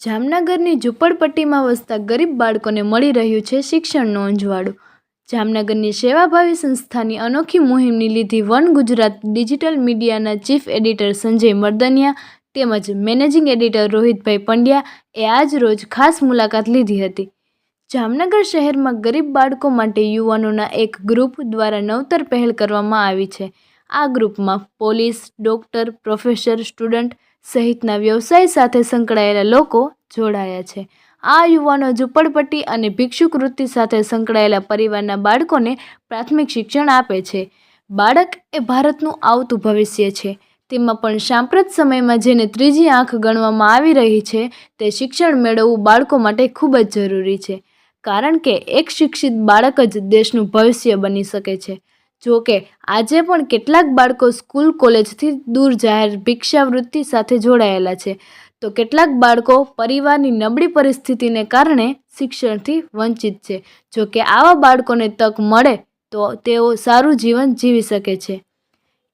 જામનગરની ઝૂંપડપટ્ટીમાં વસતા ગરીબ બાળકોને મળી રહ્યું છે શિક્ષણનું અંજવાળું। જામનગરની સેવાભાવી સંસ્થાની અનોખી મુહિમની લીધી વન ગુજરાત ડિજિટલ મીડિયાના ચીફ એડિટર સંજય મર્દનિયા તેમજ મેનેજિંગ એડિટર રોહિતભાઈ પંડ્યાએ આજ રોજ ખાસ મુલાકાત લીધી હતી। જામનગર શહેરમાં ગરીબ બાળકો માટે યુવાનોના એક ગ્રુપ દ્વારા નવતર પહેલ કરવામાં આવી છે। આ ગ્રુપમાં પોલીસ, ડોક્ટર, પ્રોફેસર, સ્ટુડન્ટ સહિતના વ્યવસાય સાથે સંકળાયેલા લોકો જોડાયા છે। આ યુવાનો ઝૂંપડપટ્ટી અને ભિક્ષુક વૃત્તિ સાથે સંકળાયેલા પરિવારના બાળકોને પ્રાથમિક શિક્ષણ આપે છે। બાળક એ ભારતનું આવતું ભવિષ્ય છે, તેમાં પણ સાંપ્રત સમયમાં જેને ત્રીજી આંખ ગણવામાં આવી રહી છે તે શિક્ષણ મેળવવું બાળકો માટે ખૂબ જ જરૂરી છે, કારણ કે એક શિક્ષિત બાળક જ દેશનું ભવિષ્ય બની શકે છે। જો કે આજે પણ કેટલાક બાળકો સ્કૂલ કોલેજથી દૂર જાહેર ભિક્ષાવૃત્તિ સાથે જોડાયેલા છે, તો કેટલાક બાળકો પરિવારની નબળી પરિસ્થિતિને કારણે શિક્ષણથી વંચિત છે। જો કે આવા બાળકોને તક મળે તો તેઓ સારું જીવન જીવી શકે છે।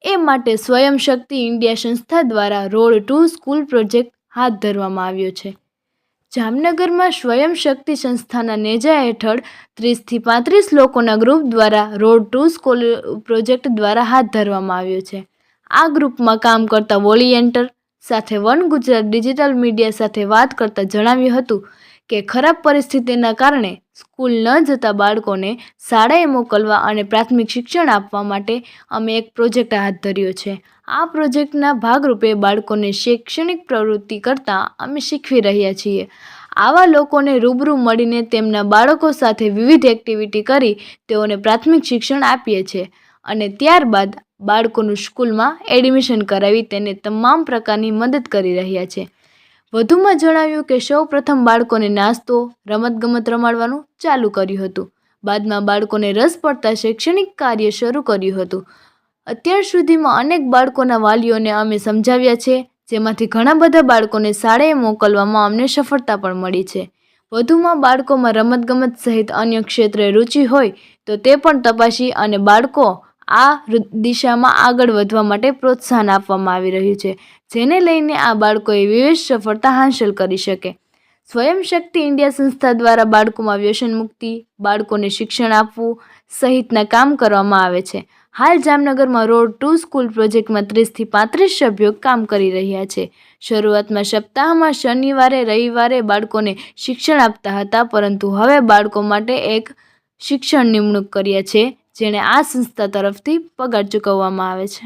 એ માટે સ્વયં શક્તિ ઇન્ડિયા સંસ્થા દ્વારા રોડ ટુ સ્કૂલ પ્રોજેક્ટ હાથ ધરવામાં આવ્યો છે। જામનગરમાં સ્વયં શક્તિ સંસ્થાના નેજા હેઠળ 30 થી 35 લોકોના ગ્રુપ દ્વારા રોડ ટુ સ્કૂલ પ્રોજેક્ટ દ્વારા હાથ ધરવામાં આવ્યો છે। આ ગ્રુપમાં કામ કરતા વોલિયન્ટર સાથે વન ગુજરાત ડિજિટલ મીડિયા સાથે વાત કરતા જણાવ્યું હતું કે ખરાબ પરિસ્થિતિના કારણે સ્કૂલ ન જતા બાળકોને શાળાએ મોકલવા અને પ્રાથમિક શિક્ષણ આપવા માટે અમે એક પ્રોજેક્ટ હાથ ધર્યો છે। આ પ્રોજેક્ટના ભાગરૂપે બાળકોને શૈક્ષણિક પ્રવૃત્તિ કરતાં અમે શીખવી રહ્યા છીએ। આવા લોકોને રૂબરૂ મળીને તેમના બાળકો સાથે વિવિધ એક્ટિવિટી કરી તેઓને પ્રાથમિક શિક્ષણ આપીએ છીએ અને ત્યારબાદ બાળકોનું સ્કૂલમાં એડમિશન કરાવી તેને તમામ પ્રકારની મદદ કરી રહ્યા છે। વધુમાં જણાવ્યું કે સૌ પ્રથમ બાળકોને નાસ્તો, રમતગમત રમાડવાનું ચાલુ કર્યું હતું। બાદમાં બાળકોને રસ પડતા શૈક્ષણિક કાર્ય શરૂ કર્યું હતું। અત્યાર સુધીમાં અનેક બાળકોના વાલીઓને અમે સમજાવ્યા છે, જેમાંથી ઘણા બધા બાળકોને શાળાએ મોકલવામાં અમને સફળતા પણ મળી છે। વધુમાં બાળકોમાં રમતગમત સહિત અન્ય ક્ષેત્રે રુચિ હોય તો તે પણ તપાસી અને બાળકો આ દિશામાં આગળ વધવા માટે પ્રોત્સાહન આપવામાં આવી રહ્યું છે, જેને લઈને આ બાળકોએ વિશેષ સફળતા હાંસલ કરી શકે। સ્વયં શક્તિ ઇન્ડિયા સંસ્થા દ્વારા બાળકોમાં વ્યસન મુક્તિ, બાળકોને શિક્ષણ આપવું સહિતના કામ કરવામાં આવે છે। હાલ જામનગરમાં રોડ ટુ સ્કૂલ પ્રોજેક્ટમાં 30 થી 35 સભ્યો કામ કરી રહ્યા છે। શરૂઆતમાં સપ્તાહમાં શનિવારે રવિવારે બાળકોને શિક્ષણ આપતા હતા, પરંતુ હવે બાળકો માટે એક શિક્ષણ નિમણૂક કર્યા છે, જેને આ સંસ્થા તરફથી પગાર ચૂકવવામાં આવે છે।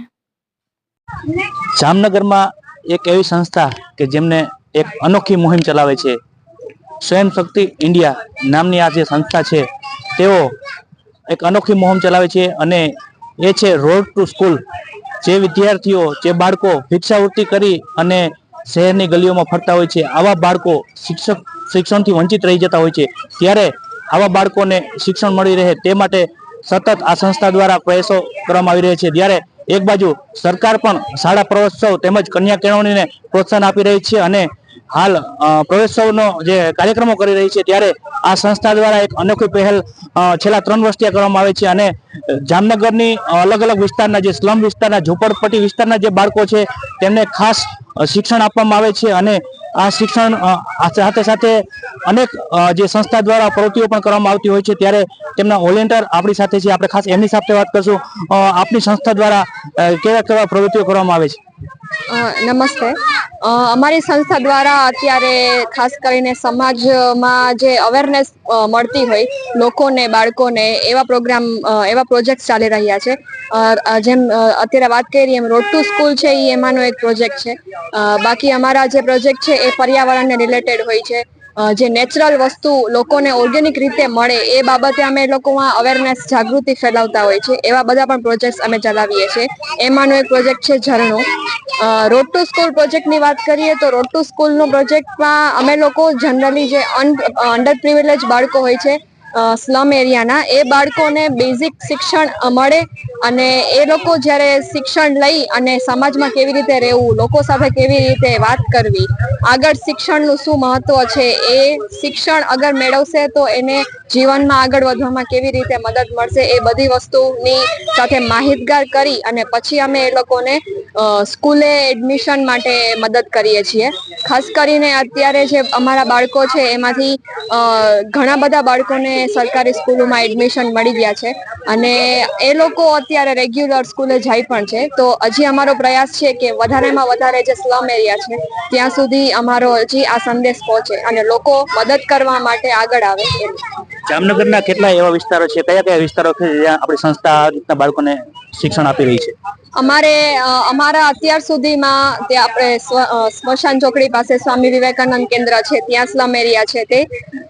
જામનગરમાં એક એવી સંસ્થા કે જેમને એક અનોખી મુહિમ ચલાવે છે, સ્વયં શક્તિ ઇન્ડિયા નામની આ જે સંસ્થા છે તેઓ એક અનોખી મુહિમ ચલાવે છે અને એ છે રોડ ટુ સ્કૂલ। જે વિદ્યાર્થીઓ, જે બાળકો ભિક્ષાવૃત્તિ કરી અને શહેરની ગલીઓમાં ફરતા હોય છે, આવા બાળકો શિક્ષણથી વંચિત રહી જતા હોય છે, ત્યારે આવા બાળકોને શિક્ષણ મળી રહે તે માટે સતત આ સંસ્થા દ્વારા પ્રયાસો કરવામાં આવી રહ્યા છે। જ્યારે એક બાજુ સરકાર પણ શાળા પ્રવેશોત્સવ તેમજ કન્યા કેળવણીને પ્રોત્સાહન આપી રહી છે અને હાલ પ્રવેશોત્સવનો જે કાર્યક્રમો કરી રહી છે, ત્યારે આ સંસ્થા દ્વારા એક અનોખી પહેલ છેલ્લા 3 વર્ષથી કરવામાં આવે છે અને જામનગરની અલગ અલગ વિસ્તારના, જે સ્લમ વિસ્તારના, ઝૂંપડપટ્ટી વિસ્તારના જે બાળકો છે તેમને ખાસ શિક્ષણ આપવામાં આવે છે અને આ શિક્ષણ સાથે સાથે અનેક જે સંસ્થા દ્વારા પ્રવૃત્તિઓ પણ કરવામાં આવતી હોય છે। ત્યારે તેમના વોલેન્ટિયર આપણી સાથે છે, આપણે ખાસ એમની સાથે વાત કરશું। આપની સંસ્થા દ્વારા કેવા કેવા પ્રવૃત્તિઓ કરવામાં આવે છે? નમસ્તે। અમારી સંસ્થા દ્વારા અત્યારે ખાસ કરીને સમાજમાં જે અવેરનેસ મળતી હોય લોકોને, બાળકોને, એવા પ્રોગ્રામ, એવા પ્રોજેક્ટ ચાલી રહ્યા છે। જેમ અત્યારે વાત કરી એમ રોડ ટુ સ્કૂલ છે એ એમાંનો એક પ્રોજેક્ટ છે। બાકી અમારા જે પ્રોજેક્ટ છે એ પર્યાવરણને રિલેટેડ હોય છે। જે નેચરલ વસ્તુ લોકોને ઓર્ગેનિક રીતે મળે એ બાબતે અમે લોકોમાં અવેરનેસ, જાગૃતિ ફેલાવતા હોય છે। એવા બધા પણ પ્રોજેક્ટ્સ અમે ચલાવીએ છીએ। એમાંનો એક પ્રોજેક્ટ છે ઝરણું। રોડ ટુ સ્કૂલ પ્રોજેક્ટની વાત કરીએ તો રોડ ટુ સ્કૂલનો પ્રોજેક્ટમાં અમે લોકો જનરલી જે અંડર પ્રિવિલેજ બાળકો હોય છે સ્લમ એરિયાના, એ બાળકોને બેઝિક શિક્ષણ મળે અને એ લોકો જ્યારે શિક્ષણ લઈ અને સમાજમાં કેવી રીતે રહેવું, લોકો સાથે કેવી રીતે વાત કરવી, આગળ શિક્ષણનું શું મહત્વ છે, એ શિક્ષણ અગર મેળવશે તો એને જીવનમાં આગળ વધવામાં કેવી રીતે મદદ મળશે, એ બધી વસ્તુની સાથે માહિતગાર કરી અને પછી અમે એ લોકોને સ્કૂલે એડમિશન માટે મદદ કરીએ છીએ. ખાસ કરીને અત્યારે જે અમારા બાળકો છે એમાંથી ઘણા બધા બાળકોને સરકારી સ્કૂલોમાં એડમિશન મળી ગયા છે અને એ લોકો અત્યારે રેગ્યુલર સ્કૂલે જાય પણ છે. તો હજી અમારો પ્રયાસ છે કે વધારેમાં વધારે જે સ્લમ એરિયા છે ત્યાં સુધી અમારો હજી આ સંદેશ પહોંચે અને લોકો મદદ કરવા માટે આગળ આવે. જામનગરના કેટલા એવા વિસ્તારો છે, કયા કયા વિસ્તારો છે જ્યાં આપણી સંસ્થા આ રીતના બાળકોને શિક્ષણ આપી રહી છે? અમારા અત્યાર સુધીમાં ત્યાં આપણે સ્મશાન ચોકડી પાસે સ્વામી વિવેકાનંદ કેન્દ્ર છે, ત્યાં સ્લમ એરિયા છે, તે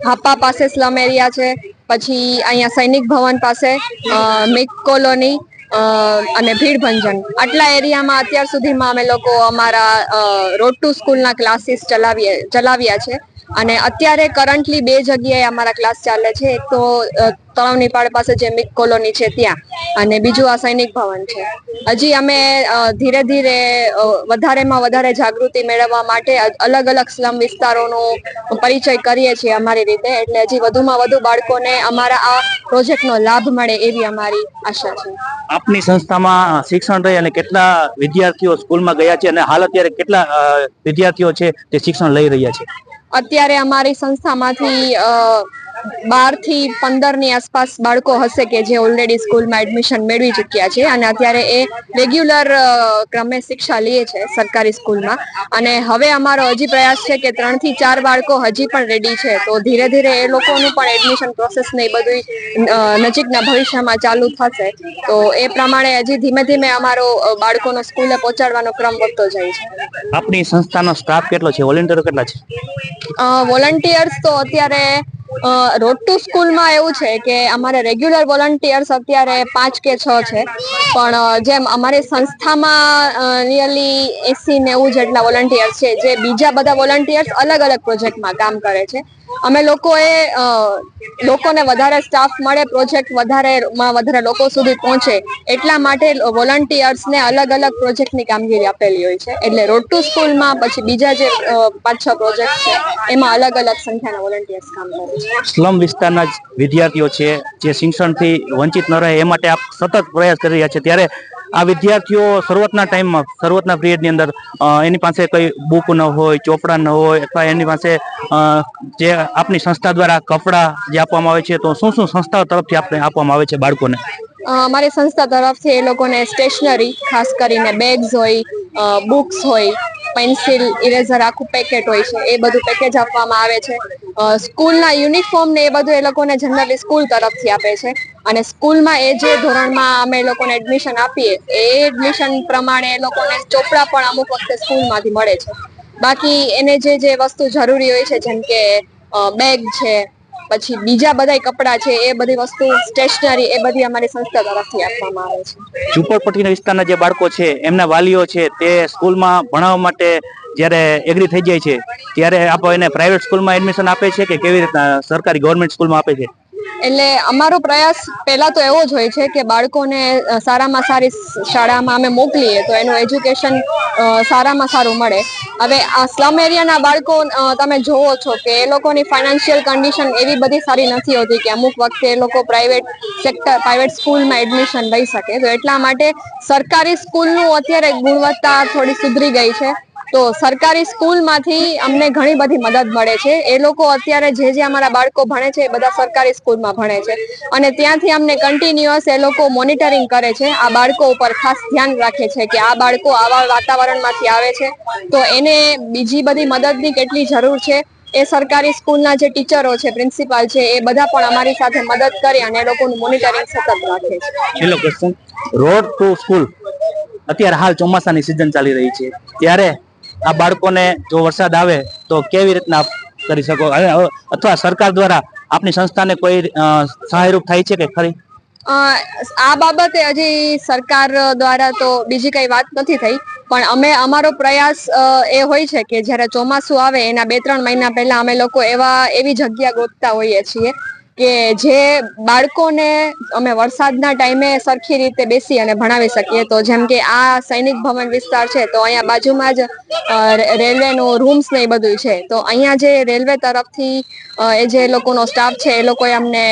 હાપા પાસે સ્લમ એરિયા છે, પછી અહીંયા સૈનિક ભવન પાસે મિક કોલોની અને ભીડ ભંજન, આટલા એરિયામાં અત્યાર સુધીમાં અમે લોકો અમારા રોડ ટુ સ્કૂલના ક્લાસીસ ચલાવ્યા છે. અને અત્યારે કરન્ટલી 2 જગ્યાએ અમારા ક્લાસ ચાલે છે. એક તો તળાવની પાળ પાસે જે મિક કોલોની છે ત્યાં, અને બીજું આ સૈનિક ભવન છે. હજી અમે ધીરે ધીરે વધારેમાં વધારે જાગૃતિ મેળવવા માટે અલગ અલગ સ્લમ વિસ્તારોનો પરિચય કરીએ છીએ અમારી રીતે, એટલે હજી વધુમાં વધુ બાળકોને અમારા આ પ્રોજેક્ટનો લાભ મળે એવી અમારી આશા છે. આપની સંસ્થામાં શિક્ષણ રહી અને કેટલા વિદ્યાર્થીઓ સ્કૂલમાં ગયા છે અને હાલ અત્યારે કેટલા વિદ્યાર્થીઓ છે તે શિક્ષણ લઈ રહ્યા છે? અત્યારે અમારી સંસ્થામાંથી 12 થી 15 ની આસપાસ બાળકો હશે કે જે ઓલરેડી સ્કૂલમાં એડમિશન મેળવી ચૂક્યા છે અને અત્યારે એ રેગ્યુલર ક્રમે શિક્ષા લે છે સરકારી સ્કૂલમાં. અને હવે અમારો હજી પ્રયાસ છે કે 3 થી 4 બાળકો હજી પણ રેડી છે, તો ધીરે ધીરે એ લોકોનું પણ એડમિશન પ્રોસેસ ને એ બધું નજીકના ભવિષ્યમાં ચાલુ થશે. તો એ પ્રમાણે હજી ધીમે ધીમે અમારો બાળકોનો સ્કૂલે પહોંચાડવાનો ક્રમ વધતો જાય છે. આપની સંસ્થાનો સ્ટાફ કેટલો છે, વોલેન્ટિયરો કેટલા છે? વોલન્ટિયર્સ તો અત્યારે રોડ ટુ સ્કૂલમાં એવું છે કે અમારે રેગ્યુલર વોલન્ટિયર્સ અત્યારે 5 કે 6 છે, પણ જેમ અમારી સંસ્થામાં નિયરલી 80-90 જેટલા વોલન્ટિયર્સ છે, જે બીજા બધા વોલન્ટિયર્સ અલગ અલગ પ્રોજેક્ટમાં કામ કરે છે. અમે લોકોને વધારે સ્ટાફ મળે, પ્રોજેક્ટ વધારેમાં વધારે લોકો સુધી પહોંચે એટલા માટે વોલન્ટિયર્સને અલગ અલગ પ્રોજેક્ટની કામગીરી આપેલી હોય છે. એટલે રોડ ટુ સ્કૂલમાં પછી બીજા જે 5-6 પ્રોજેક્ટ છે એમાં અલગ અલગ સંખ્યાના વોલન્ટિયર્સ કામ કરે છે. સ્લમ વિસ્તારના વિદ્યાર્થીઓ છે જે શિક્ષણથી વંચિત ન રહે એ માટે આપ સતત પ્રયાસ કરી રહ્યા છે, ત્યારે આ વિદ્યાર્થીઓ શરૂઆતના પિરિયડની અંદર એની પાસે કોઈ બુક ન હોય, ચોપડા ન હોય, અથવા એની પાસે જે આપની સંસ્થા દ્વારા કપડા જે આપવામાં આવે છે, તો શું શું સંસ્થાઓ તરફથી આપણે આપવામાં આવે છે બાળકોને? અમારી સંસ્થા તરફથી એ લોકોને સ્ટેશનરી, ખાસ કરીને બેગ્સ હોય, બુક્સ હોય, પેન્સિલ, ઇરેઝર, આખું પેકેટ હોય છે, એ બધું પેકેજ આપવામાં આવે છે. સ્કૂલના યુનિફોર્મ ને એ બધું એ લોકોને જનરલી સ્કૂલ તરફથી આપે છે. અને સ્કૂલમાં એ જે ધોરણમાં અમે એ લોકોને એડમિશન આપીએ એ એડમિશન પ્રમાણે એ લોકોને ચોપડા પણ અમુક વખતે સ્કૂલમાંથી મળે છે. બાકી એને જે વસ્તુ જરૂરી હોય છે, જેમ કે બેગ છે, પછી બીજા બધા કપડા છે, એ બધી વસ્તુ, સ્ટેશનરી, એ બધી અમારી સંસ્થા તરફથી આપવામાં આવે છે. ઝુંપડપટ્ટીના વિસ્તારના જે બાળકો છે એમના વાલીઓ છે તે સ્કૂલમાં ભણાવવા માટે જ્યારે એગ્રી થઈ જાય છે ત્યારે આપ એને પ્રાઇવેટ સ્કૂલમાં એડમિશન આપે છે કે કેવી રીતના સરકારી ગવર્મેન્ટ સ્કૂલમાં આપે છે? એટલે અમારો પ્રયાસ પહેલા તો એવો જ હોય છે કે બાળકોને સારામાં સારી શાળામાં અમે મોકલીએ તો એનું એજ્યુકેશન સારામાં સારું મળે. હવે આ સ્લમ એરિયાના બાળકો તમે જોવો છો કે એ લોકોની ફાઇનાન્શિયલ કન્ડિશન એવી બધી સારી નથી હોતી કે અમુક વખતે એ લોકો પ્રાઇવેટ સ્કૂલમાં એડમિશન લઈ શકે. તો એટલા માટે સરકારી સ્કૂલનું અત્યારે ગુણવત્તા થોડી સુધરી ગઈ છે, તો સરકારી સ્કૂલમાંથી અમને ઘણી બધી મદદ મળે છે. એ લોકો અત્યારે જે અમારા બાળકો ભણે છે એ બધા સરકારી સ્કૂલમાં ભણે છે અને ત્યાંથી અમને કન્ટિન્યુઅસ એ લોકો મોનિટરિંગ કરે છે, આ બાળકો ઉપર ખાસ ધ્યાન રાખે છે કે આ બાળકો આવા વાતાવરણમાંથી આવે છે તો એને બીજી બધી મદદની કેટલી જરૂર છે. એ સરકારી સ્કૂલના જે ટીચરો છે, પ્રિન્સિપાલ છે, એ બધા પણ અમારી સાથે મદદ કરી અને એ લોકોનું મોનિટરિંગ સતત રાખે છે. છેલ્લો ક્વેશ્ચન, રોડ ટુ સ્કૂલ અત્યારે હાલ ચોમાસાની સિઝન ચાલી રહી છે, ત્યારે આ બાળકોને જો વરસાદ આવે તો કેવી રીતના કરી શકો, અથવા સરકાર દ્વારા આપની સંસ્થાને કોઈ સહાયરૂપ થાય છે કે ખરી? આ બાબતે હજી સરકાર દ્વારા તો બીજી કઈ વાત નથી થઈ, પણ અમારો પ્રયાસ એ હોય છે કે જ્યારે ચોમાસું આવે એના 2-3 મહિના પહેલા અમે લોકો એવી જગ્યા ગોતતા હોઈએ છીએ કે જે બાળકોને અમે વરસાદના ટાઈમે સરખી રીતે બેસી અને ભણાવી શકીએ. તો જેમ કે આ સૈનિક ભવન વિસ્તાર છે, તો અહીંયા બાજુમાં જ રેલવેનું રૂમ્સ ને એ બધું છે. તો અહીંયા જે રેલવે તરફથી એ જે લોકોનો સ્ટાફ છે એ લોકોએ અમને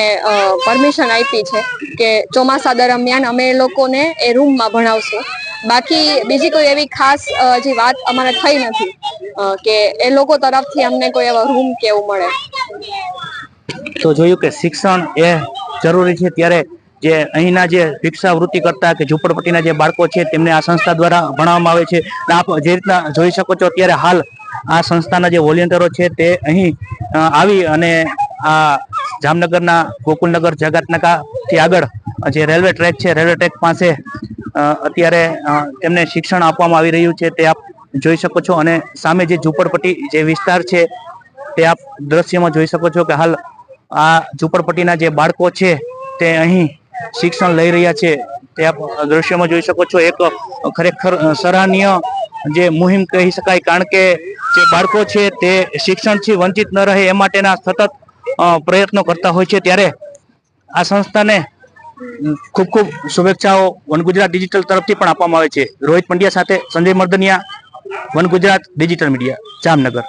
પરમિશન આપી છે કે ચોમાસા દરમિયાન અમે એ લોકોને એ રૂમમાં ભણાવશું. બાકી બીજી કોઈ એવી ખાસ હજી વાત અમારે થઈ નથી કે એ લોકો તરફથી અમને કોઈ એવો રૂમ કે એવું મળે. તો જોયું કે શિક્ષણ એ જરૂરી છે, ત્યારે જે અહીંના જે ભિક્ષાવૃત્તિ કરતા કે ઝૂંપડપટ્ટીના જે બાળકો છે તેમને આ સંસ્થા દ્વારા ભણાવવામાં આવે છે. આપ જે રીતના જોઈ શકો છો, અત્યારે હાલ આ સંસ્થાના જે વોલેન્ટિયરો છે તે અહીં આવી અને આ જામનગરના ગોકુલનગર જગતનાકાથી આગળ જે રેલવે ટ્રેક છે, રેલવે ટ્રેક પાસે અત્યારે તેમને શિક્ષણ આપવામાં આવી રહ્યું છે, તે આપ જોઈ શકો છો. અને સામે જે ઝૂંપડપટ્ટી જે વિસ્તાર છે તે આપ દ્રશ્યમાં જોઈ શકો છો કે હાલ આ ઝૂંપડપટ્ટીના જે બાળકો છે તે અહીં શિક્ષણ લઈ રહ્યા છે, તે આપ દ્રશ્યમાં જોઈ શકો છો. એક ખરેખર સરાહનીય જે મુહિમ કહી શકાય, કારણ કે જે બાળકો છે તે શિક્ષણથી વંચિત ન રહે એ માટેના સતત પ્રયત્નો કરતા હોય છે. ત્યારે આ સંસ્થાને ખૂબ ખૂબ શુભેચ્છાઓ વન ગુજરાત ડિજિટલ તરફથી પણ આપવામાં આવે છે. રોહિત પંડ્યા સાથે Sanjay Mardaniya, one Gujarat digital media, Jamnagar.